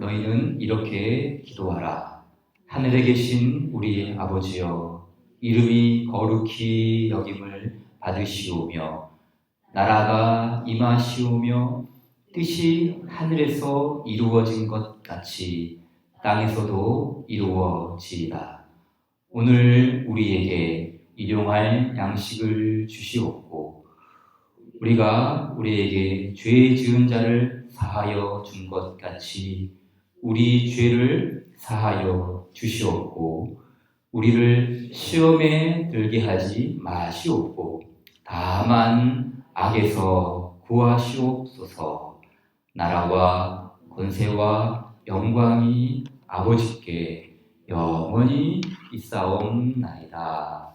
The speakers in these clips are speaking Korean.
너희는 이렇게 기도하라. 하늘에 계신 우리 아버지여, 이름이 거룩히 여김을 받으시오며 나라가 임하시오며 뜻이 하늘에서 이루어진 것 같이 땅에서도 이루어지이다. 오늘 우리에게 일용할 양식을 주시옵고 우리가 우리에게 죄 지은 자를 사하여 준 것 같이 우리 죄를 사하여 주시옵고 우리를 시험에 들게 하지 마시옵고 다만 악에서 구하시옵소서. 나라와 권세와 영광이 아버지께 영원히 있사옵나이다.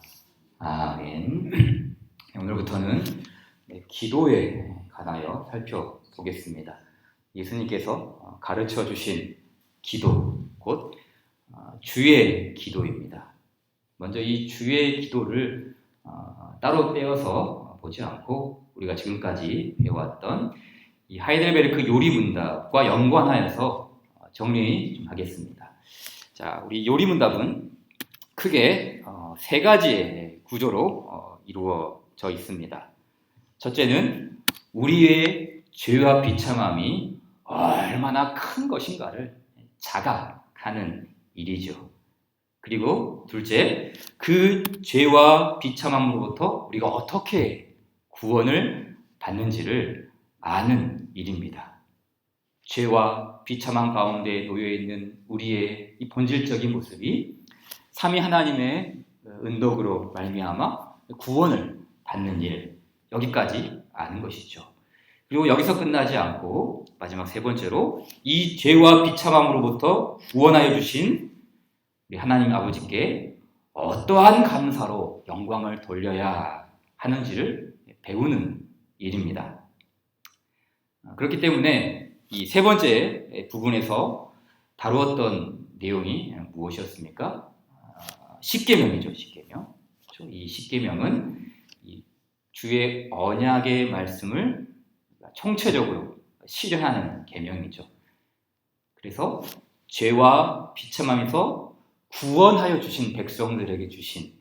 아멘. 오늘부터는 기도에 관하여 살펴보겠습니다. 예수님께서 가르쳐 주신 기도, 곧 주의 기도입니다. 먼저 이 주의 기도를 따로 떼어서 보지 않고 우리가 지금까지 배워왔던 이 하이델베르크 요리문답과 연관하여서 정리 좀 하겠습니다. 자, 우리 요리문답은 크게 세 가지의 구조로 이루어져 있습니다. 첫째는 우리의 죄와 비참함이 얼마나 큰 것인가를 자각하는 일이죠. 그리고 둘째, 그 죄와 비참함으로부터 우리가 어떻게 구원을 받는지를 아는 일입니다. 죄와 비참함 가운데 놓여있는 우리의 이 본질적인 모습이 삼위 하나님의 은덕으로 말미암아 구원을 받는 일, 여기까지 아는 것이죠. 그리고 여기서 끝나지 않고 마지막 세 번째로 이 죄와 비참함으로부터 구원하여 주신 우리 하나님 아버지께 어떠한 감사로 영광을 돌려야 하는지를 배우는 일입니다. 그렇기 때문에 이 세 번째 부분에서 다루었던 내용이 무엇이었습니까? 십계명이죠. 십계명. 이 십계명은 주의 언약의 말씀을 총체적으로 실현하는 계명이죠. 그래서 죄와 비참함에서 구원하여 주신 백성들에게 주신,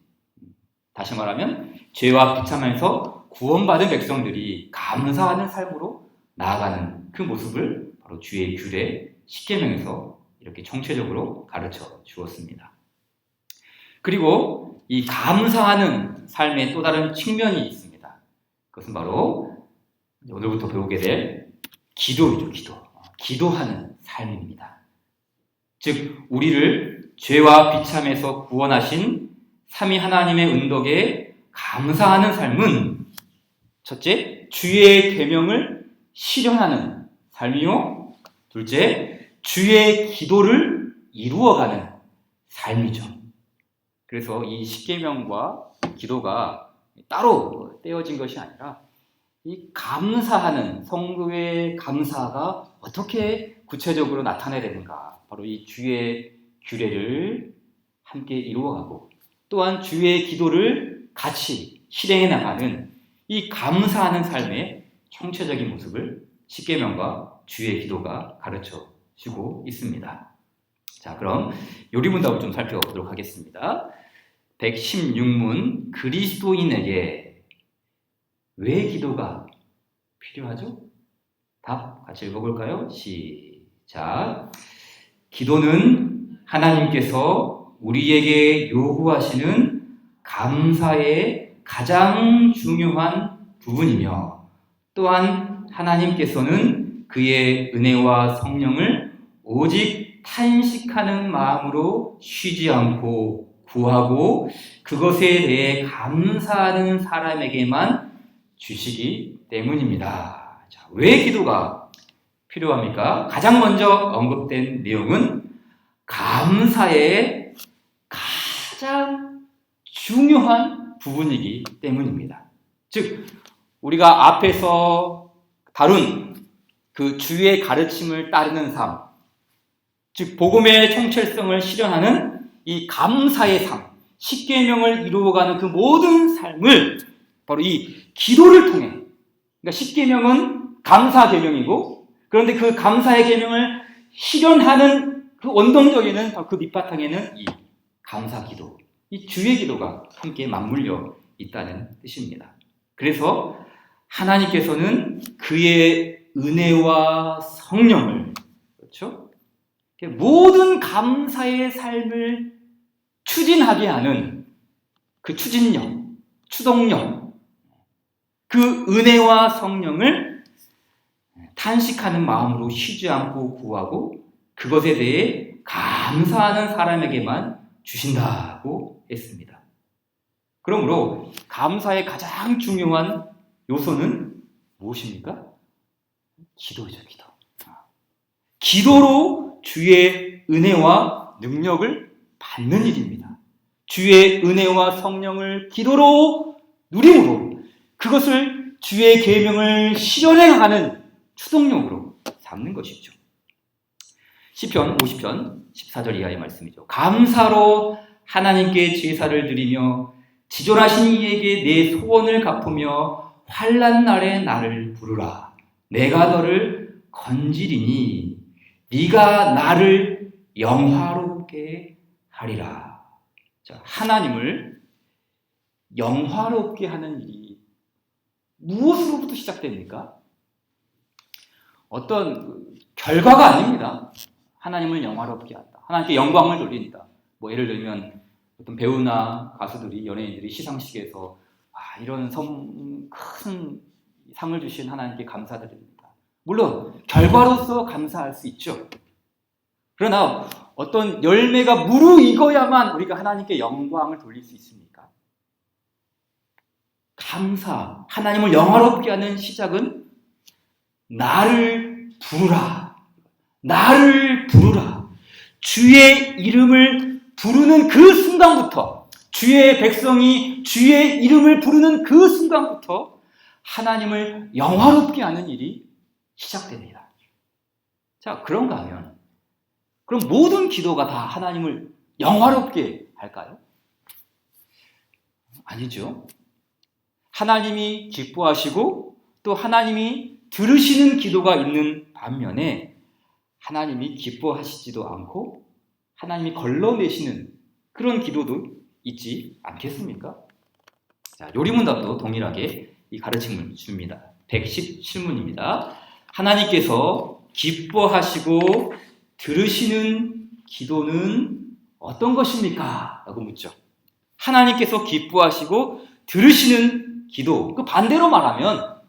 다시 말하면 죄와 비참함에서 구원받은 백성들이 감사하는 삶으로 나아가는 그 모습을 바로 주의 규례 십계명에서 이렇게 총체적으로 가르쳐 주었습니다. 그리고 이 감사하는 삶의 또 다른 측면이 있습니다. 그것은 바로 오늘부터 배우게 될 기도이죠. 기도하는 삶입니다. 즉 우리를 죄와 비참에서 구원하신 삼위 하나님의 은덕에 감사하는 삶은 첫째, 주의 계명을 실현하는 삶이요. 둘째, 주의 기도를 이루어가는 삶이죠. 그래서 이 십계명과 기도가 따로 떼어진 것이 아니라 이 감사하는 성도의 감사가 어떻게 구체적으로 나타나야 되는가, 바로 이 주의 규례를 함께 이루어가고 또한 주의 기도를 같이 실행해 나가는 이 감사하는 삶의 총체적인 모습을 십계명과 주의 기도가 가르쳐 주고 있습니다. 자, 그럼 요리문답을 좀 살펴보도록 하겠습니다. 116문, 그리스도인에게 왜 기도가 필요하죠? 답 같이 읽어볼까요? 시작. 기도는 하나님께서 우리에게 요구하시는 감사의 가장 중요한 부분이며 또한 하나님께서는 그의 은혜와 성령을 오직 탄식하는 마음으로 쉬지 않고 구하고 그것에 대해 감사하는 사람에게만 주시기 때문입니다. 자, 왜 기도가 필요합니까? 가장 먼저 언급된 내용은 감사의 가장 중요한 부분이기 때문입니다. 즉, 우리가 앞에서 다룬 그 주의 가르침을 따르는 삶, 즉 복음의 총체성을 실현하는 이 감사의 삶, 십계명을 이루어가는 그 모든 삶을 바로 이 기도를 통해, 그러니까 십계명은 감사 계명이고, 그런데 그 감사의 계명을 실현하는 그 원동력에는, 그 밑바탕에는 이 감사기도, 이 주의 기도가 함께 맞물려 있다는 뜻입니다. 그래서 하나님께서는 그의 은혜와 성령을, 그렇죠? 모든 감사의 삶을 추진하게 하는 그 추진력, 추동력, 그 은혜와 성령을 탄식하는 마음으로 쉬지 않고 구하고 그것에 대해 감사하는 사람에게만 주신다고 했습니다. 그러므로 감사의 가장 중요한 요소는 무엇입니까? 기도죠, 기도. 기도로 주의 은혜와 능력을 받는 일입니다. 주의 은혜와 성령을 기도로 누림으로 그것을 주의 계명을 실현해 가는 추동력으로 삼는 것이죠. 시편 50편 14절 이하의 말씀이죠. 감사로 하나님께 제사를 드리며 지존하신 이에게 내 소원을 갚으며 환난 날에 나를 부르라. 내가 너를 건지리니 네가 나를 영화롭게 하리라. 자, 하나님을 영화롭게 하는 일이 무엇으로부터 시작됩니까? 어떤 결과가 아닙니다. 하나님을 영화롭게 한다. 하나님께 영광을 돌린다. 뭐 예를 들면 어떤 배우나 가수들이, 연예인들이 시상식에서 이런 큰 상을 주신 하나님께 감사드립니다. 물론 결과로서 감사할 수 있죠. 그러나 어떤 열매가 무르익어야만 우리가 하나님께 영광을 돌릴 수 있습니까? 감사, 하나님을 영화롭게 하는 시작은 나를 부르라. 나를 부르라. 주의 이름을 부르는 그 순간부터, 주의 백성이 주의 이름을 부르는 그 순간부터 하나님을 영화롭게 하는 일이 시작됩니다. 자, 그런가 하면 그럼 모든 기도가 다 하나님을 영화롭게 할까요? 아니죠. 하나님이 기뻐하시고 또 하나님이 들으시는 기도가 있는 반면에 하나님이 기뻐하시지도 않고 하나님이 걸러내시는 그런 기도도 있지 않겠습니까? 자, 요리문답도 동일하게 이 가르침을 줍니다. 117문입니다. 하나님께서 기뻐하시고 들으시는 기도는 어떤 것입니까? 라고 묻죠. 하나님께서 기뻐하시고 들으시는 기도, 그 반대로 말하면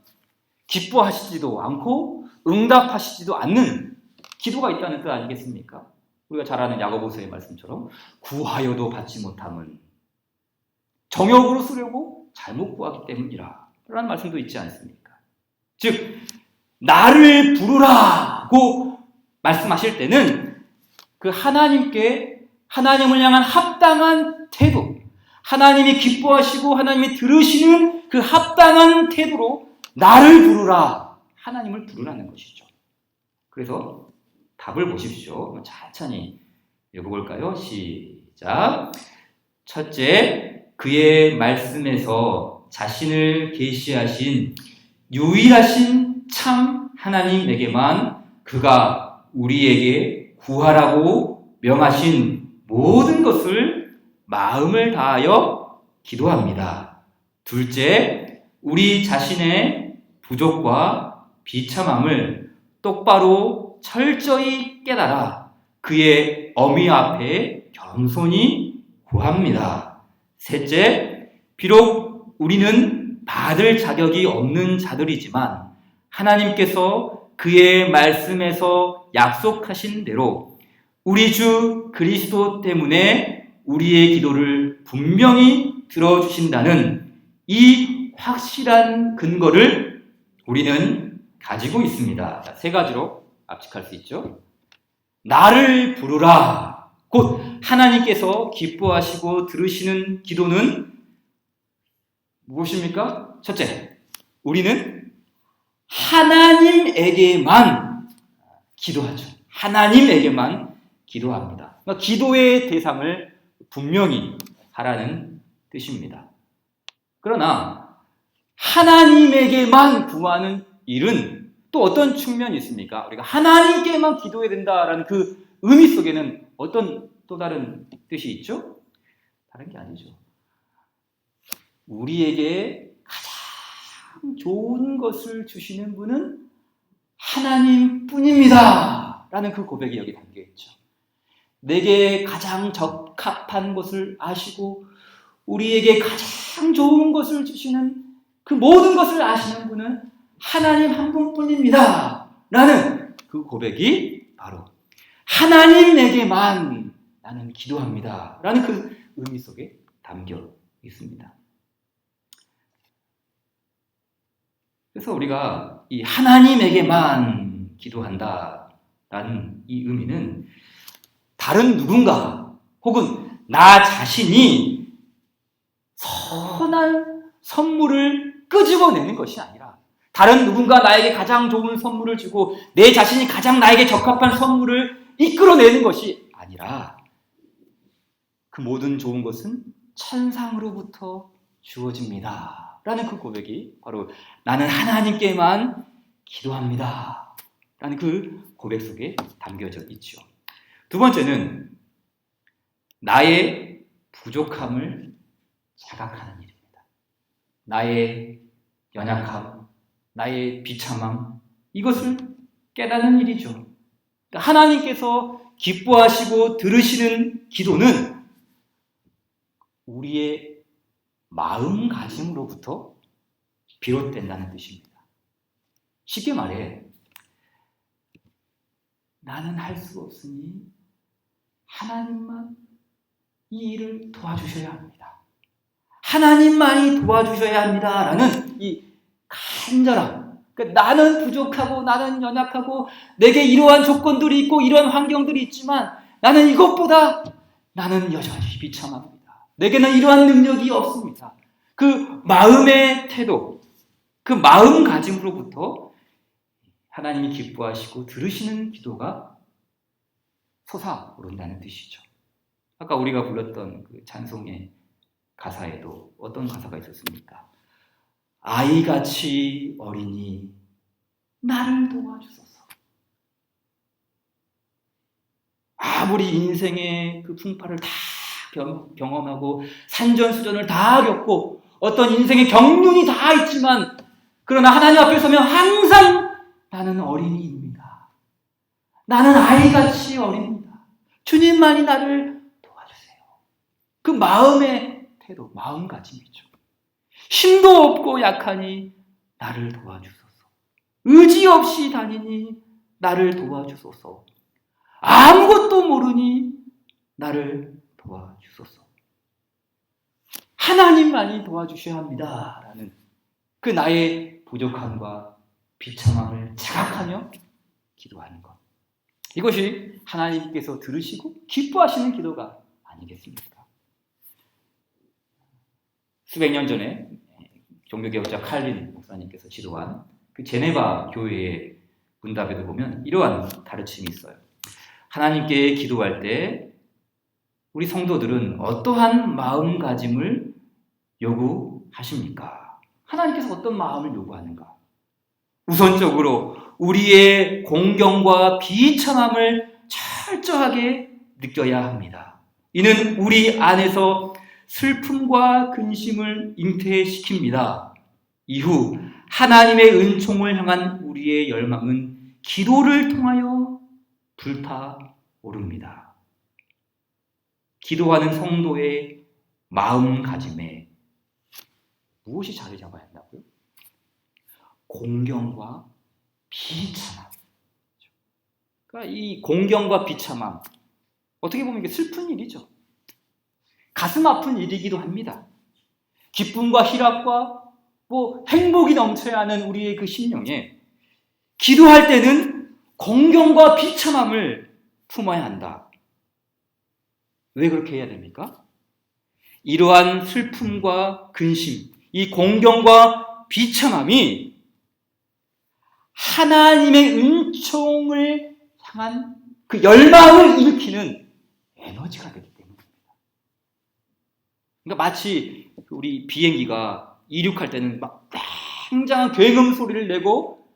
기뻐하시지도 않고 응답하시지도 않는 기도가 있다는 뜻 아니겠습니까? 우리가 잘 아는 야고보서의 말씀처럼 구하여도 받지 못함은 정욕으로 쓰려고 잘못 구하기 때문이라 라는 말씀도 있지 않습니까? 즉 나를 부르라고 말씀하실 때는 그 하나님께, 하나님을 향한 합당한 태도, 하나님이 기뻐하시고 하나님이 들으시는 그 합당한 태도로 나를 부르라, 하나님을 부르라는 것이죠. 그래서 답을 보십시오. 천천히 읽어볼까요? 시작. 첫째, 그의 말씀에서 자신을 계시하신 유일하신 참 하나님에게만 그가 우리에게 구하라고 명하신 모든 것을 마음을 다하여 기도합니다. 둘째, 우리 자신의 부족과 비참함을 똑바로 철저히 깨달아 그의 어미 앞에 겸손히 구합니다. 셋째, 비록 우리는 받을 자격이 없는 자들이지만 하나님께서 그의 말씀에서 약속하신 대로 우리 주 그리스도 때문에 우리의 기도를 분명히 들어주신다는 이 확실한 근거를 우리는 가지고 있습니다. 자, 세 가지로 압축할 수 있죠. 나를 부르라. 곧 하나님께서 기뻐하시고 들으시는 기도는 무엇입니까? 첫째, 우리는 하나님에게만 기도하죠. 하나님에게만 기도합니다. 그러니까 기도의 대상을 분명히 하라는 뜻입니다. 그러나 하나님에게만 구하는 일은 또 어떤 측면이 있습니까? 우리가 하나님께만 기도해야 된다라는 그 의미 속에는 어떤 또 다른 뜻이 있죠? 다른 게 아니죠. 우리에게 가장 좋은 것을 주시는 분은 하나님뿐입니다. 라는 그 고백이 여기 담겨 있죠. 내게 가장 적합한 것을 아시고 우리에게 가장 좋은 것을 주시는 그 모든 것을 아시는 분은 하나님 한 분뿐입니다. 라는 그 고백이 바로 하나님에게만 나는 기도합니다. 라는 그 의미 속에 담겨 있습니다. 그래서 우리가 이 하나님에게만 기도한다라는 이 의미는 다른 누군가 혹은 나 자신이 선한 선물을 끄집어내는 것이 아니라 다른 누군가 나에게 가장 좋은 선물을 주고 내 자신이 가장 나에게 적합한 선물을 이끌어내는 것이 아니라 그 모든 좋은 것은 천상으로부터 주어집니다. 라는 그 고백이 바로 나는 하나님께만 기도합니다. 라는 그 고백 속에 담겨져 있죠. 두 번째는 나의 부족함을 자각하는 일입니다. 나의 연약함, 나의 비참함, 이것을 깨닫는 일이죠. 그러니까 하나님께서 기뻐하시고 들으시는 기도는 우리의 마음가짐으로부터 비롯된다는 뜻입니다. 쉽게 말해, 나는 할 수 없으니 하나님만 이 일을 도와주셔야 합니다. 하나님만이 도와주셔야 합니다. 라는 이 간절함. 그러니까 나는 부족하고 나는 연약하고 내게 이러한 조건들이 있고 이러한 환경들이 있지만 나는 이것보다 나는 여전히 비참합니다. 내게는 이러한 능력이 없습니다. 그 마음의 태도, 그 마음가짐으로부터 하나님이 기뻐하시고 들으시는 기도가 솟아오른다는 뜻이죠. 아까 우리가 불렀던 그 찬송의 가사에도 어떤 가사가 있었습니까? 아이같이 어리니 나를 도와주소서. 아무리 인생의 그 풍파를 다 경험하고 산전수전을 다 겪고 어떤 인생의 경륜이 다 있지만 그러나 하나님 앞에 서면 항상 나는 어린이입니다. 나는 아이같이 어립니다. 주님만이 나를 도와주세요. 그 마음의 태도, 마음가짐이죠. 힘도 없고 약하니 나를 도와주소서. 의지 없이 다니니 나를 도와주소서. 아무것도 모르니 나를 도와주소서. 하나님만이 도와주셔야 합니다. 라는 그 나의 부족함과 비참함을 자각하며 기도하는 것. 이것이 하나님께서 들으시고 기뻐하시는 기도가 아니겠습니까? 수백 년 전에 종교개혁자 칼빈 목사님께서 지도한 그 제네바 교회의 문답에도 보면 이러한 가르침이 있어요. 하나님께 기도할 때 우리 성도들은 어떠한 마음가짐을 요구하십니까? 하나님께서 어떤 마음을 요구하는가? 우선적으로 우리의 공경과 비참함을 철저하게 느껴야 합니다. 이는 우리 안에서 슬픔과 근심을 잉태시킵니다. 이후 하나님의 은총을 향한 우리의 열망은 기도를 통하여 불타오릅니다. 기도하는 성도의 마음가짐에 무엇이 자리 잡아야 한다고요? 공경과 비참함. 그러니까 이 공경과 비참함, 어떻게 보면 이게 슬픈 일이죠. 가슴 아픈 일이기도 합니다. 기쁨과 희락과 행복이 넘쳐야 하는 우리의 그 심령에 기도할 때는 공경과 비참함을 품어야 한다. 왜 그렇게 해야 됩니까? 이러한 슬픔과 근심, 이 공경과 비참함이 하나님의 은총을 향한 그 열망을 일으키는 에너지가 되기 때문입니다. 그러니까 마치 우리 비행기가 이륙할 때는 막 굉장한 굉음 소리를 내고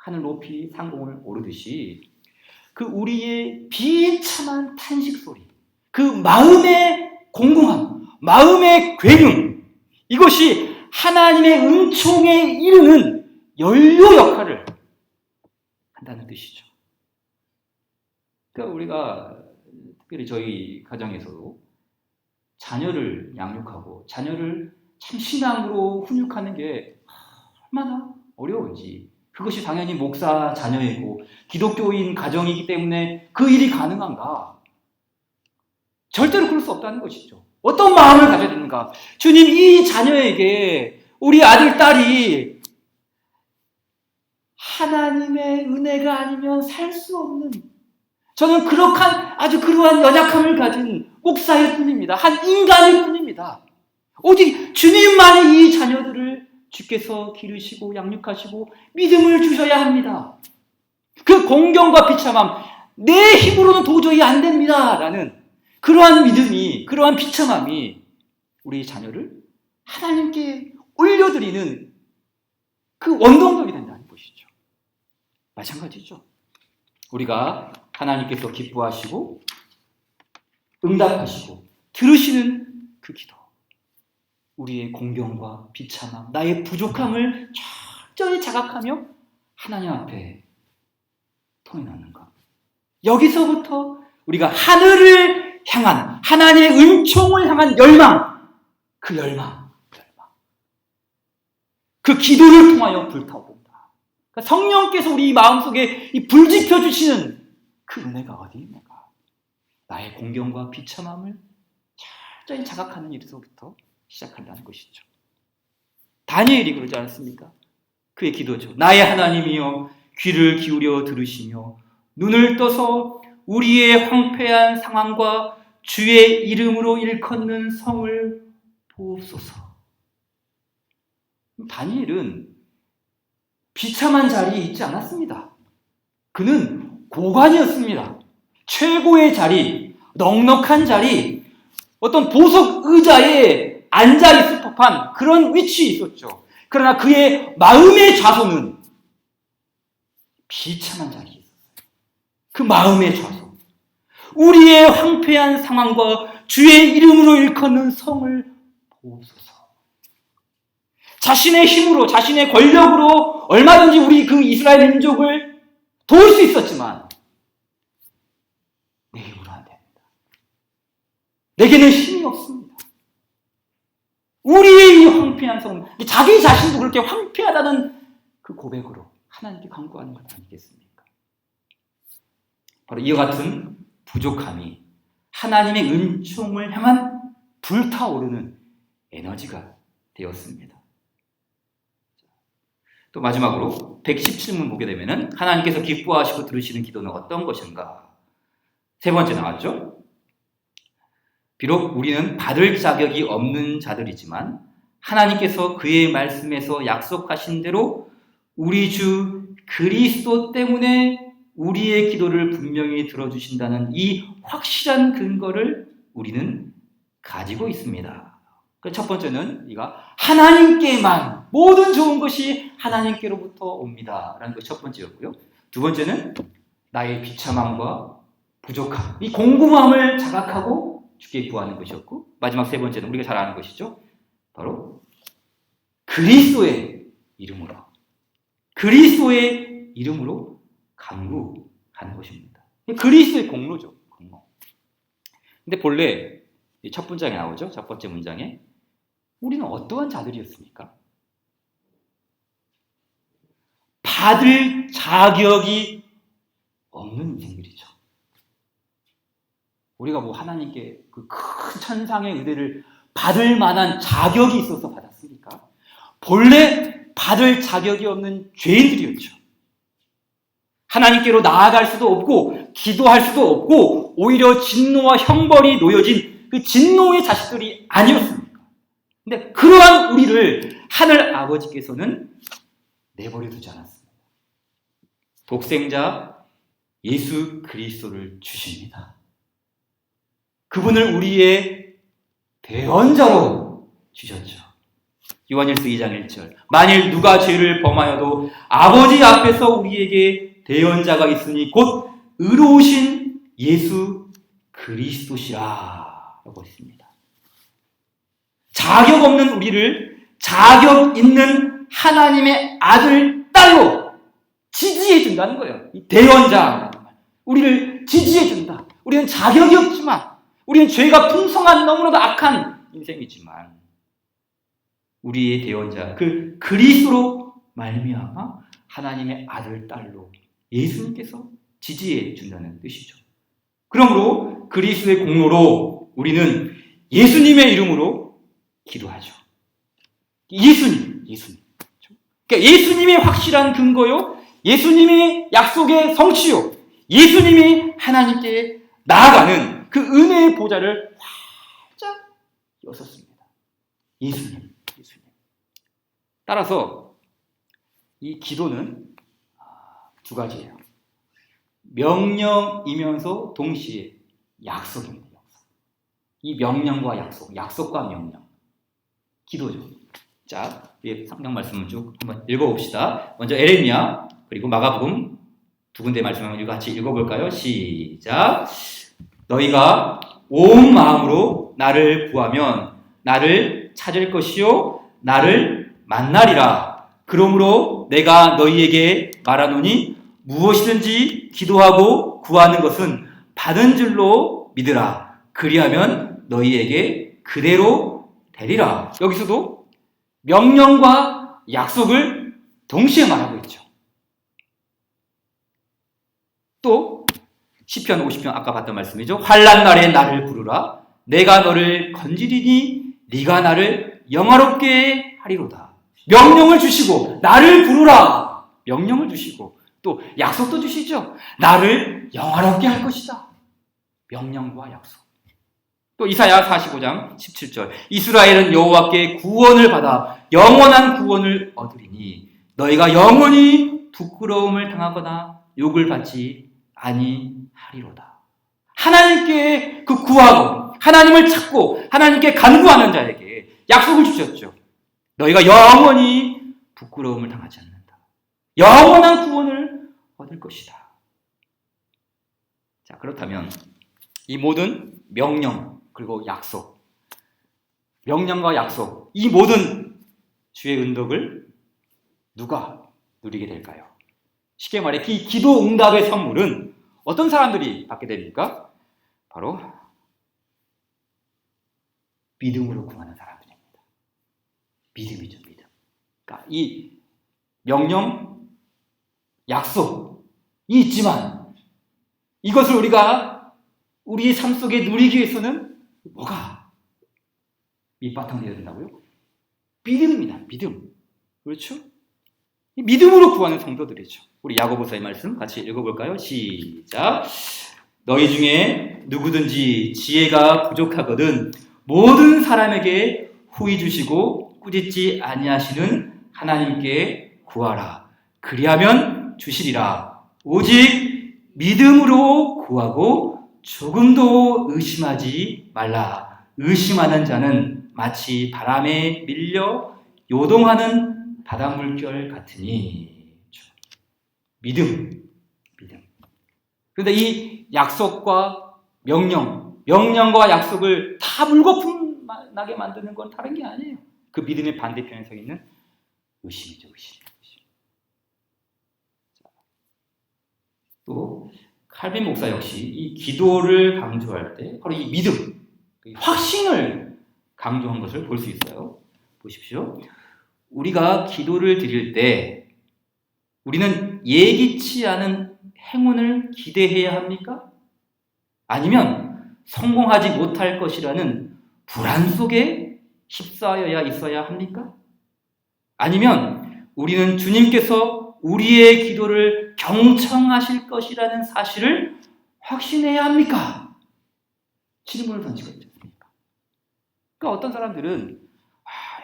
하늘 높이 상공을 오르듯이 그 우리의 비참한 탄식 소리, 그 마음의 공공함, 마음의 괴금, 이것이 하나님의 은총에 이르는 연료 역할을 한다는 뜻이죠. 그러니까 우리가 특별히 저희 가정에서도 자녀를 양육하고 자녀를 참 신앙으로 훈육하는 게 얼마나 어려운지, 그것이 당연히 목사 자녀이고 기독교인 가정이기 때문에 그 일이 가능한가? 절대로 그럴 수 없다는 것이죠. 어떤 마음을 가져야 되는가? 주님, 이 자녀에게 우리 아들, 딸이 하나님의 은혜가 아니면 살 수 없는, 저는 아주 그러한 연약함을 가진 목사일 뿐입니다. 한 인간일 뿐입니다. 오직 주님만이 이 자녀들을 주께서 기르시고 양육하시고 믿음을 주셔야 합니다. 그 공경과 비참함, 내 힘으로는 도저히 안 됩니다 라는 그러한 믿음이, 그러한 비참함이 우리 자녀를 하나님께 올려드리는 그 원동력이 된다는 것이죠. 마찬가지죠. 우리가 하나님께서 기뻐하시고 응답하시고 들으시는 그 기도, 우리의 공경과 비참함, 나의 부족함을 철저히 자각하며 하나님 앞에 토해놓는가. 여기서부터 우리가 하늘을 향한, 하나님의 은총을 향한 열망, 그 기도를 통하여 불타오른다. 그러니까 성령께서 우리 마음속에 이 불지펴 주시는 그 은혜가 어디 있는가. 나의 공경과 비참함을 철저히 자각하는 일에서부터 시작한다는 것이죠. 다니엘이 그러지 않았습니까? 그의 기도죠. 나의 하나님이여, 귀를 기울여 들으시며 눈을 떠서 우리의 황폐한 상황과 주의 이름으로 일컫는 성을 보옵소서. 다니엘은 비참한 자리에 있지 않았습니다. 그는 고관이었습니다. 최고의 자리, 넉넉한 자리, 어떤 보석 의자에 앉아있을 법한 그런 위치에 있었죠. 그러나 그의 마음의 좌소는 비참한 자리에 있었어요. 그 마음의 좌소, 우리의 황폐한 상황과 주의 이름으로 일컫는 성을 보옵소서. 자신의 힘으로, 자신의 권력으로 얼마든지 우리 그 이스라엘 민족을 도울 수 있었지만 내 힘으로 안 됩니다. 내게는 힘이 없습니다. 우리의 이 황폐한 성, 자기 자신도 그렇게 황폐하다는 그 고백으로 하나님께 간구하는 것 아니겠습니까? 바로 이와 같은 부족함이 하나님의 은총을 향한 불타오르는 에너지가 되었습니다. 또 마지막으로 117문 보게 되면 하나님께서 기뻐하시고 들으시는 기도는 어떤 것인가? 세 번째 나왔죠? 비록 우리는 받을 자격이 없는 자들이지만 하나님께서 그의 말씀에서 약속하신 대로 우리 주 그리스도 때문에 우리의 기도를 분명히 들어주신다는 이 확실한 근거를 우리는 가지고 있습니다. 첫 번째는 하나님께만, 모든 좋은 것이 하나님께로부터 옵니다 라는 것이 첫 번째였고요. 두 번째는 나의 비참함과 부족함, 이 공고함을 자각하고 주께 구하는 것이었고, 마지막 세 번째는 우리가 잘 아는 것이죠. 바로 그리스도의 이름으로 간구하는 것입니다. 그리스도의 공로죠. 공로. 근데 본래 첫 문장에 나오죠. 첫 번째 문장에 우리는 어떠한 자들이었습니까? 받을 자격이 없는 인생들이죠. 우리가 하나님께 그 큰 천상의 의대를 받을 만한 자격이 있어서 받았습니까? 본래 받을 자격이 없는 죄인들이었죠. 하나님께로 나아갈 수도 없고 기도할 수도 없고 오히려 진노와 형벌이 놓여진 그 진노의 자식들이 아니었습니까? 근데 그러한 우리를 하늘 아버지께서는 내버려 두지 않았습니다. 독생자 예수 그리스도를 주십니다. 그분을 우리의 대언자로 주셨죠. 요한일서 2장 1절. 만일 누가 죄를 범하여도 아버지 앞에서 우리에게 대언자가 있으니 곧 의로우신 예수 그리스도시라 라고 했습니다. 자격 없는 우리를 자격 있는 하나님의 아들, 딸로 지지해 준다는 거예요. 이 대언자라는 말. 우리를 지지해 준다. 우리는 자격이 없지만, 우리는 죄가 풍성한 너무나도 악한 인생이지만, 우리의 대언자, 그 그리스도로 말미암아 하나님의 아들, 딸로 예수님께서 지지해 준다는 뜻이죠. 그러므로 그리스도의 공로로 우리는 예수님의 이름으로 기도하죠. 예수님. 그러니까 예수님이 확실한 근거요, 예수님이 약속의 성취요, 예수님이 하나님께 나아가는 그 은혜의 보좌를 활짝 여섰습니다. 예수님. 따라서 이 기도는 두 가지예요. 명령이면서 동시에 약속입니다. 이 명령과 약속, 약속과 명령, 기도죠. 자, 위에 성경 말씀을 쭉 한번 읽어봅시다. 먼저 에레미야 그리고 마가복음 두 군데 말씀을 같이 읽어볼까요? 시작. 너희가 온 마음으로 나를 구하면 나를 찾을 것이요 나를 만나리라. 그러므로 내가 너희에게 말하노니 무엇이든지 기도하고 구하는 것은 받은 줄로 믿으라. 그리하면 너희에게 그대로 되리라. 여기서도 명령과 약속을 동시에 말하고 있죠. 또 시편 50편 아까 봤던 말씀이죠. 환난 날에 나를 부르라. 내가 너를 건지리니 네가 나를 영화롭게 하리로다. 명령을 주시고 나를 부르라. 명령을 주시고 또 약속도 주시죠. 나를 영화롭게 할 것이다. 명령과 약속. 또 이사야 45장 17절. 이스라엘은 여호와께 구원을 받아 영원한 구원을 얻으리니 너희가 영원히 부끄러움을 당하거나 욕을 받지 아니하리로다. 하나님께 그 구하고 하나님을 찾고 하나님께 간구하는 자에게 약속을 주셨죠. 너희가 영원히 부끄러움을 당하지 않는다. 영원한 구원을 얻을 것이다. 자, 그렇다면 이 모든 명령 그리고 약속, 명령과 약속, 이 모든 주의 은덕을 누가 누리게 될까요? 쉽게 말해 이 기도 응답의 선물은 어떤 사람들이 받게 됩니까? 바로 믿음으로 구하는 사람들입니다. 믿음이죠, 믿음. 그러니까 이 명령, 약속이 있지만 이것을 우리가 우리의 삶 속에 누리기 위해서는 뭐가 밑바탕 되어야 된다고요? 믿음입니다. 믿음. 그렇죠? 믿음으로 구하는 성도들이죠. 우리 야고보서의 말씀 같이 읽어볼까요? 시작. 너희 중에 누구든지 지혜가 부족하거든 모든 사람에게 후히 주시고 꾸짖지 아니하시는 하나님께 구하라. 그리하면 주시리라. 오직 믿음으로 구하고 조금도 의심하지 말라. 의심하는 자는 마치 바람에 밀려 요동하는 바닷물결 같으니. 믿음. 그런데 이 약속과 명령과 약속을 다 물거품 나게 만드는 건 다른 게 아니에요. 그 믿음의 반대편에 서 있는 의심이죠, 의심. 또 칼빈 목사 역시 이 기도를 강조할 때 바로 이 믿음, 확신을 강조한 것을 볼 수 있어요. 보십시오. 우리가 기도를 드릴 때 우리는 예기치 않은 행운을 기대해야 합니까? 아니면 성공하지 못할 것이라는 불안 속에 휩싸여야 있어야 합니까? 아니면 우리는 주님께서 우리의 기도를 경청하실 것이라는 사실을 확신해야 합니까? 질문을 던지고 있지 않습니까? 그러니까 어떤 사람들은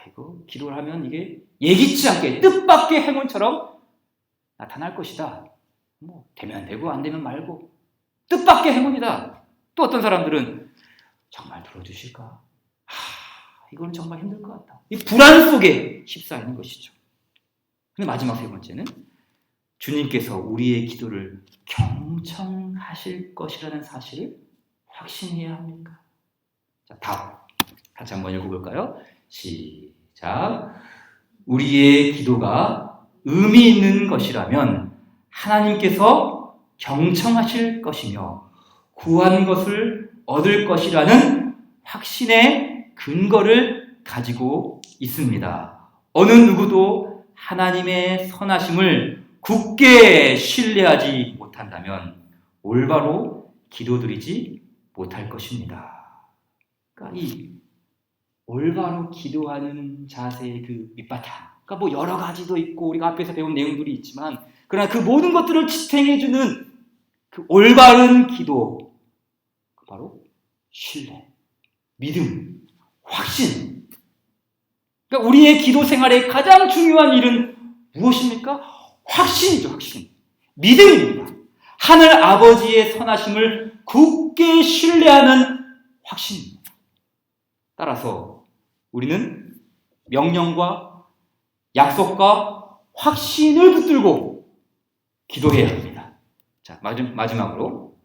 이거 기도를 하면 이게 예기치 않게 뜻밖의 행운처럼 나타날 것이다. 뭐 되면 되고 안 되면 말고 뜻밖의 행운이다. 또 어떤 사람들은 정말 들어주실까? 이건 정말 힘들 것 같다. 이 불안 속에 휩싸이는 것이죠. 근데 마지막 세 번째는 주님께서 우리의 기도를 경청하실 것이라는 사실을 확신해야 합니까? 자, 답 같이 한번 읽어볼까요? 시작. 우리의 기도가 의미 있는 것이라면 하나님께서 경청하실 것이며 구한 것을 얻을 것이라는 확신의 근거를 가지고 있습니다. 어느 누구도 하나님의 선하심을 굳게 신뢰하지 못한다면 올바로 기도드리지 못할 것입니다. 그러니까 이 올바로 기도하는 자세의 그 밑바탕, 그러니까 뭐 여러 가지도 있고 우리가 앞에서 배운 내용들이 있지만 그러나 그 모든 것들을 지탱해주는 그 올바른 기도, 그 바로 신뢰, 믿음, 확신. 그러니까 우리의 기도 생활의 가장 중요한 일은 무엇입니까? 확신이죠, 확신. 믿음입니다. 하늘 아버지의 선하심을 굳게 신뢰하는 확신입니다. 따라서 우리는 명령과 약속과 확신을 붙들고 기도해야 합니다. 자, 마지막으로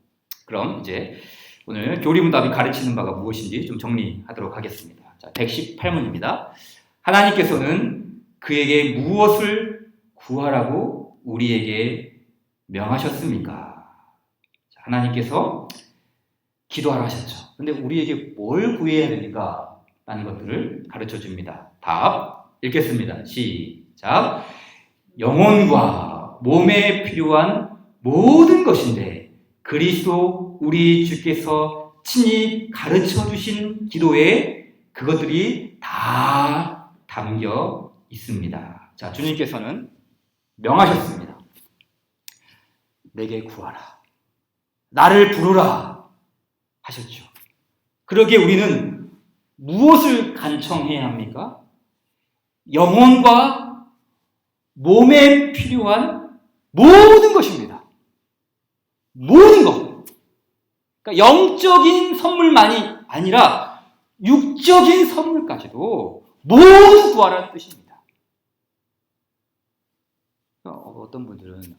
그럼 이제 오늘 교리문답이 가르치는 바가 무엇인지 좀 정리하도록 하겠습니다. 자, 118문입니다. 하나님께서는 그에게 무엇을 구하라고 우리에게 명하셨습니까? 자, 하나님께서 기도하라 하셨죠. 근데 우리에게 뭘 구해야 되는가? 라는 것들을 가르쳐 줍니다. 답 읽겠습니다. 시작. 영혼과 몸에 필요한 모든 것인데 그리스도 우리 주께서 친히 가르쳐 주신 기도에 그것들이 다 담겨 있습니다. 자, 주님께서는 명하셨습니다. 내게 구하라. 나를 부르라 하셨죠. 그러기에 우리는 무엇을 간청해야 합니까? 영혼과 몸에 필요한 모든 것입니다. 모든 것. 그러니까 영적인 선물만이 아니라 육적인 선물까지도 모두 구하라는 뜻입니다. 어떤 분들은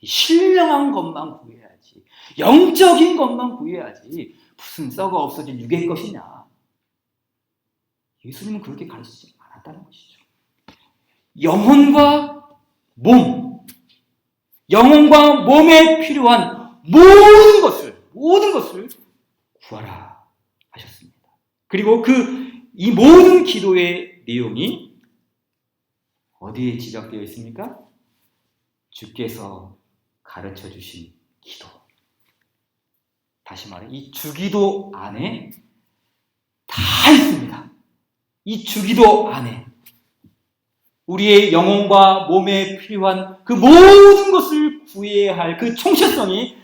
신령한 것만 구해야지, 영적인 것만 구해야지 무슨 썩어 없어질 육의 것이냐. 예수님은 그렇게 가르치지 않았다는 것이죠. 영혼과 몸, 영혼과 몸에 필요한 모든 것을 구하라 하셨습니다. 그리고 이 모든 기도의 내용이 어디에 지적되어 있습니까? 주께서 가르쳐 주신 기도. 다시 말해, 이 주기도 안에 다 있습니다. 이 주기도 안에 우리의 영혼과 몸에 필요한 그 모든 것을 구해야 할 그 총체성이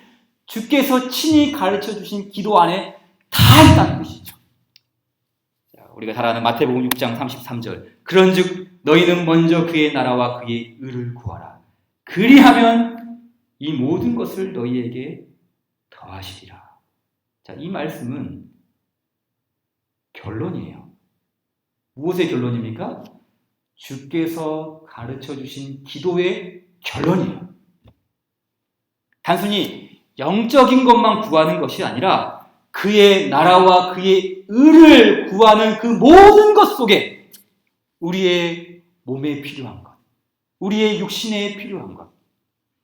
주께서 친히 가르쳐 주신 기도 안에 다 있다는 것이죠. 우리가 잘 아는 마태복음 6장 33절. 그런즉 너희는 먼저 그의 나라와 그의 의를 구하라. 그리하면 이 모든 것을 너희에게 더하시리라. 자, 이 말씀은 결론이에요. 무엇의 결론입니까? 주께서 가르쳐 주신 기도의 결론이에요. 단순히 영적인 것만 구하는 것이 아니라 그의 나라와 그의 의를 구하는 그 모든 것 속에 우리의 몸에 필요한 것, 우리의 육신에 필요한 것,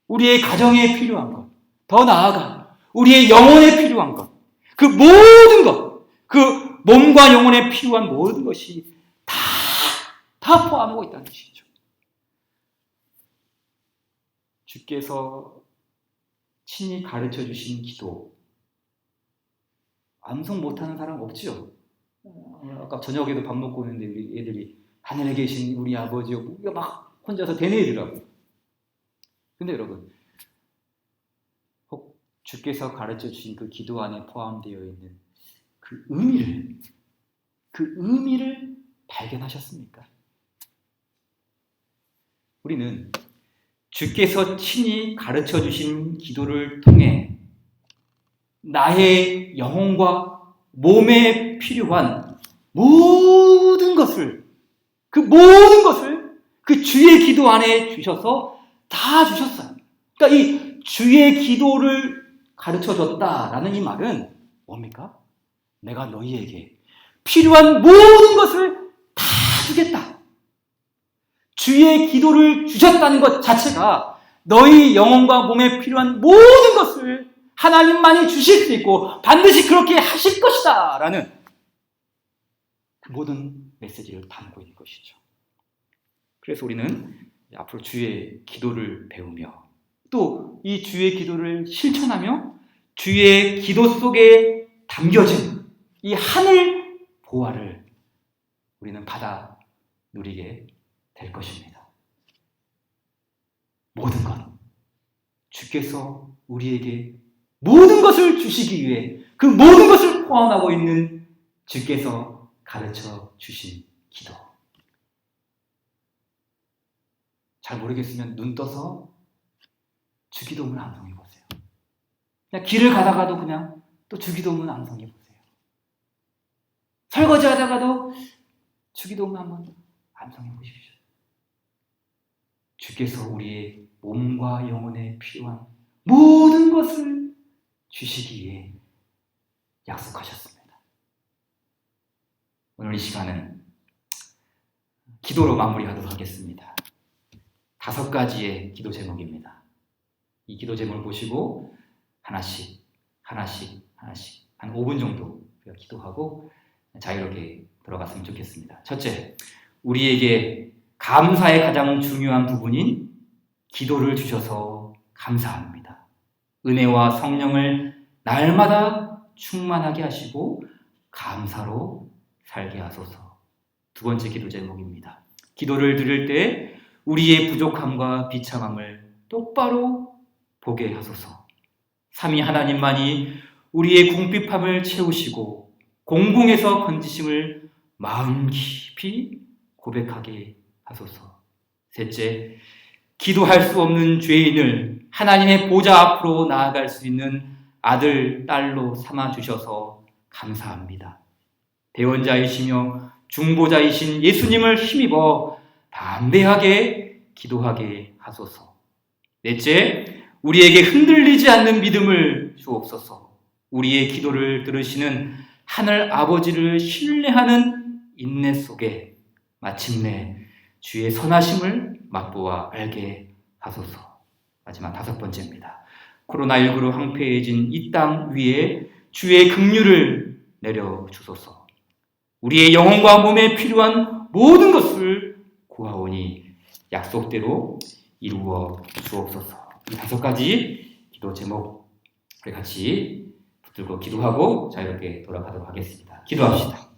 우리의 가정에 필요한 것, 더 나아가 우리의 영혼에 필요한 것, 그 모든 것, 그 몸과 영혼에 필요한 모든 것이 다 포함하고 있다는 것이죠. 주께서 친히 가르쳐 주신 기도, 암송 못하는 사람 없죠? 아까 저녁에도 밥 먹고 있는데 우리 애들이 하늘에 계신 우리 아버지요, 막 혼자서 되뇌더라고요. 근데 여러분, 혹 주께서 가르쳐 주신 그 기도 안에 포함되어 있는 그 의미를 발견하셨습니까? 우리는 주께서 친히 가르쳐 주신 기도를 통해 나의 영혼과 몸에 필요한 모든 것을, 그 모든 것을 그 주의 기도 안에 주셔서 다 주셨어요. 그러니까 이 주의 기도를 가르쳐 줬다라는 이 말은 뭡니까? 내가 너희에게 필요한 모든 것을 다 주겠다. 주의 기도를 주셨다는 것 자체가 너희 영혼과 몸에 필요한 모든 것을 하나님만이 주실 수 있고 반드시 그렇게 하실 것이다 라는 그 모든 메시지를 담고 있는 것이죠. 그래서 우리는 앞으로 주의 기도를 배우며 또 이 주의 기도를 실천하며 주의 기도 속에 담겨진 이 하늘 보화를 우리는 받아 누리게 될 것입니다. 모든 것, 주께서 우리에게 모든 것을 주시기 위해 그 모든 것을 포함하고 있는 주께서 가르쳐 주신 기도. 잘 모르겠으면 눈 떠서 주기도문 암송해 보세요. 그냥 길을 가다가도 그냥 또 주기도문 암송해 보세요. 설거지 하다가도 주기도문 한번 암송해 보십시오. 주께서 우리의 몸과 영혼에 필요한 모든 것을 주시기 위해 약속하셨습니다. 오늘 이 시간은 기도로 마무리하도록 하겠습니다. 5가지의 기도 제목입니다. 이 기도 제목을 보시고 하나씩 한 5분 정도 기도하고 자유롭게 돌아갔으면 좋겠습니다. 첫째, 우리에게 감사의 가장 중요한 부분인 기도를 주셔서 감사합니다. 은혜와 성령을 날마다 충만하게 하시고 감사로 살게 하소서. 2번째 기도 제목입니다. 기도를 드릴 때 우리의 부족함과 비참함을 똑바로 보게 하소서. 삼위 하나님만이 우리의 궁핍함을 채우시고 공공에서 건지심을 마음 깊이 고백하게 하소서. 셋째, 기도할 수 없는 죄인을 하나님의 보좌 앞으로 나아갈 수 있는 아들, 딸로 삼아주셔서 감사합니다. 대원자이시며 중보자이신 예수님을 힘입어 담대하게 기도하게 하소서. 넷째, 우리에게 흔들리지 않는 믿음을 주옵소서. 우리의 기도를 들으시는 하늘 아버지를 신뢰하는 인내 속에 마침내 주의 선하심을 맛보아 알게 하소서. 마지막 5번째입니다. 코로나19로 황폐해진 이 땅 위에 주의 긍휼을 내려주소서. 우리의 영혼과 몸에 필요한 모든 것을 구하오니 약속대로 이루어 주옵소서. 이 5가지 기도 제목 우리 같이 붙들고 기도하고 자유롭게 돌아가도록 하겠습니다. 기도합시다.